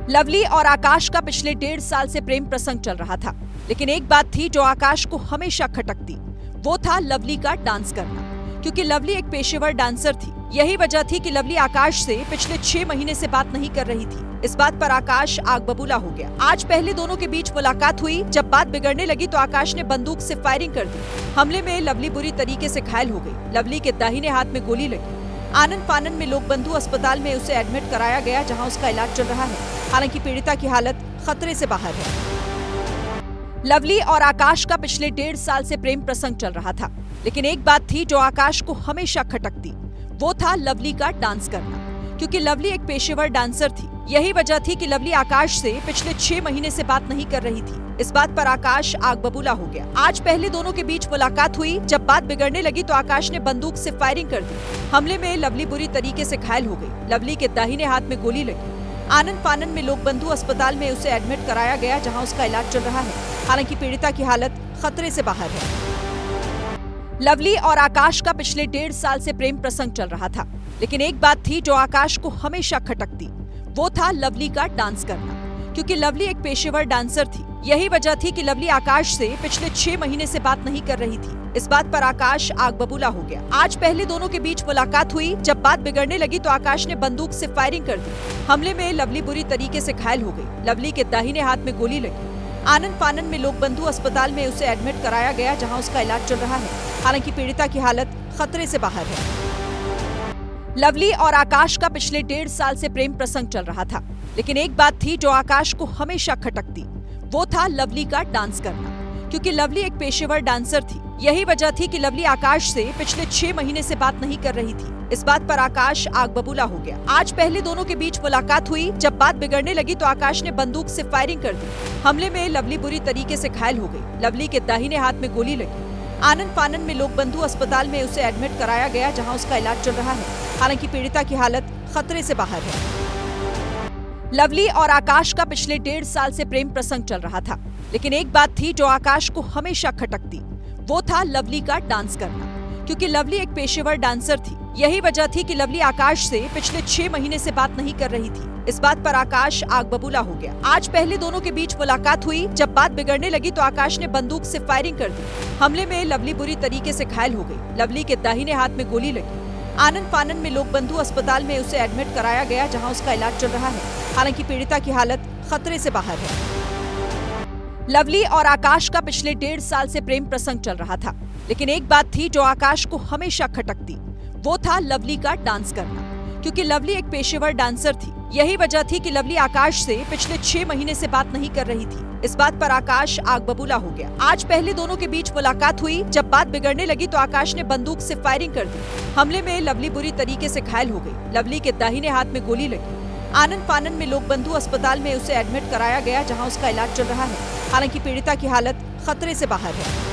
Lovely और आकाश का पिछले 1.5 साल से प्रेम प्रसंग चल रहा था, लेकिन एक बात थी जो आकाश को हमेशा खटकती। वो था लवली का डांस करना, क्योंकि लवली एक पेशेवर डांसर थी। यही वजह थी कि लवली आकाश से पिछले 6 महीने से बात नहीं कर रही थी। इस बात पर आकाश आग बबूला हो गया। आज पहले दोनों के बीच मुलाकात हुई। जब बात बिगड़ने लगी तो आकाश ने बंदूक से फायरिंग कर दी। हमले में लवली बुरी तरीके से घायल हो गई। लवली के दाहिने हाथ में गोली लगी। आनन फानन में लोक बंधु अस्पताल में उसे एडमिट कराया गया, जहां उसका इलाज चल रहा है। हालांकि पीड़िता की हालत खतरे से बाहर है। लवली और आकाश का पिछले 1.5 साल से प्रेम प्रसंग चल रहा था, लेकिन एक बात थी जो आकाश को हमेशा खटकती। वो था लवली का डांस करना, क्योंकि लवली एक पेशेवर डांसर थी। यही वजह थी कि लवली आकाश से पिछले 6 महीने से बात नहीं कर रही थी। इस बात पर आकाश आग बबूला हो गया। आज पहले दोनों के बीच मुलाकात हुई। जब बात बिगड़ने लगी तो आकाश ने बंदूक से फायरिंग कर दी। हमले में लवली बुरी तरीके से घायल हो गई। लवली के दाहिने हाथ में गोली लगी। आनन फानन में लोक बंधु अस्पताल में उसे एडमिट कराया गया, जहां उसका इलाज चल रहा है। हालांकि पीड़िता की हालत खतरे से बाहर है। लवली और आकाश का पिछले 1.5 साल से प्रेम प्रसंग चल रहा था, लेकिन एक बात थी जो आकाश को हमेशा खटकती। वो था लवली का डांस करना, क्योंकि लवली एक पेशेवर डांसर थी। यही वजह थी कि लवली आकाश से पिछले 6 महीने से बात नहीं कर रही थी। इस बात पर आकाश आग बबूला हो गया। आज पहले दोनों के बीच मुलाकात हुई। जब बात बिगड़ने लगी तो आकाश ने बंदूक से फायरिंग कर दी। हमले में लवली बुरी तरीके से घायल हो गई। लवली के दाहिने हाथ में गोली लगी। आनन फानन में लोक बंधु अस्पताल में उसे एडमिट कराया गया, जहां उसका इलाज चल रहा है। हालांकि पीड़िता की हालत खतरे से बाहर है। लवली और आकाश का पिछले 1.5 साल से प्रेम प्रसंग चल रहा था, लेकिन एक बात थी जो आकाश को हमेशा खटकती। वो था लवली का डांस करना, क्योंकि लवली एक पेशेवर डांसर थी। यही वजह थी कि लवली आकाश से पिछले 6 महीने से बात नहीं कर रही थी। इस बात पर आकाश आग बबूला हो गया। आज पहले दोनों के बीच मुलाकात हुई। जब बात बिगड़ने लगी तो आकाश ने बंदूक से फायरिंग कर दी। हमले में लवली बुरी तरीके से घायल हो गई। लवली के दाहिने हाथ में गोली लगी। आनन फानन में लोक बंधु अस्पताल में उसे एडमिट कराया गया, जहां उसका इलाज चल रहा है। हालांकि पीड़िता की हालत खतरे से बाहर है। लवली और आकाश का पिछले 1.5 साल से प्रेम प्रसंग चल रहा था, लेकिन एक बात थी जो आकाश को हमेशा खटकती। वो था लवली का डांस करना, क्योंकि लवली एक पेशेवर डांसर थी। यही वजह थी कि लवली आकाश से पिछले 6 महीने से बात नहीं कर रही थी। इस बात पर आकाश आग बबूला हो गया। आज पहले दोनों के बीच मुलाकात हुई। जब बात बिगड़ने लगी तो आकाश ने बंदूक से फायरिंग कर दी। हमले में लवली बुरी तरीके से घायल हो गई। लवली के दाहिने हाथ में गोली लगी। आनन फानन में लोक बंधु अस्पताल में उसे एडमिट कराया गया, जहां उसका इलाज चल रहा है। हालांकि पीड़िता की हालत खतरे से बाहर है। लवली और आकाश का पिछले 1.5 साल से प्रेम प्रसंग चल रहा था, लेकिन एक बात थी जो आकाश को हमेशा खटकती। वो था लवली का डांस करना, क्योंकि लवली एक पेशेवर डांसर थी। यही वजह थी कि लवली आकाश से पिछले 6 महीने से बात नहीं कर रही थी। इस बात पर आकाश आग बबूला हो गया। आज पहले दोनों के बीच मुलाकात हुई। जब बात बिगड़ने लगी तो आकाश ने बंदूक से फायरिंग कर दी। हमले में लवली बुरी तरीके से घायल हो गई। लवली के दाहिने हाथ में गोली लगी। आनन फानन में लोक बंधु अस्पताल में उसे एडमिट कराया गया, जहां उसका इलाज चल रहा है। हालांकि पीड़िता की हालत खतरे से बाहर है।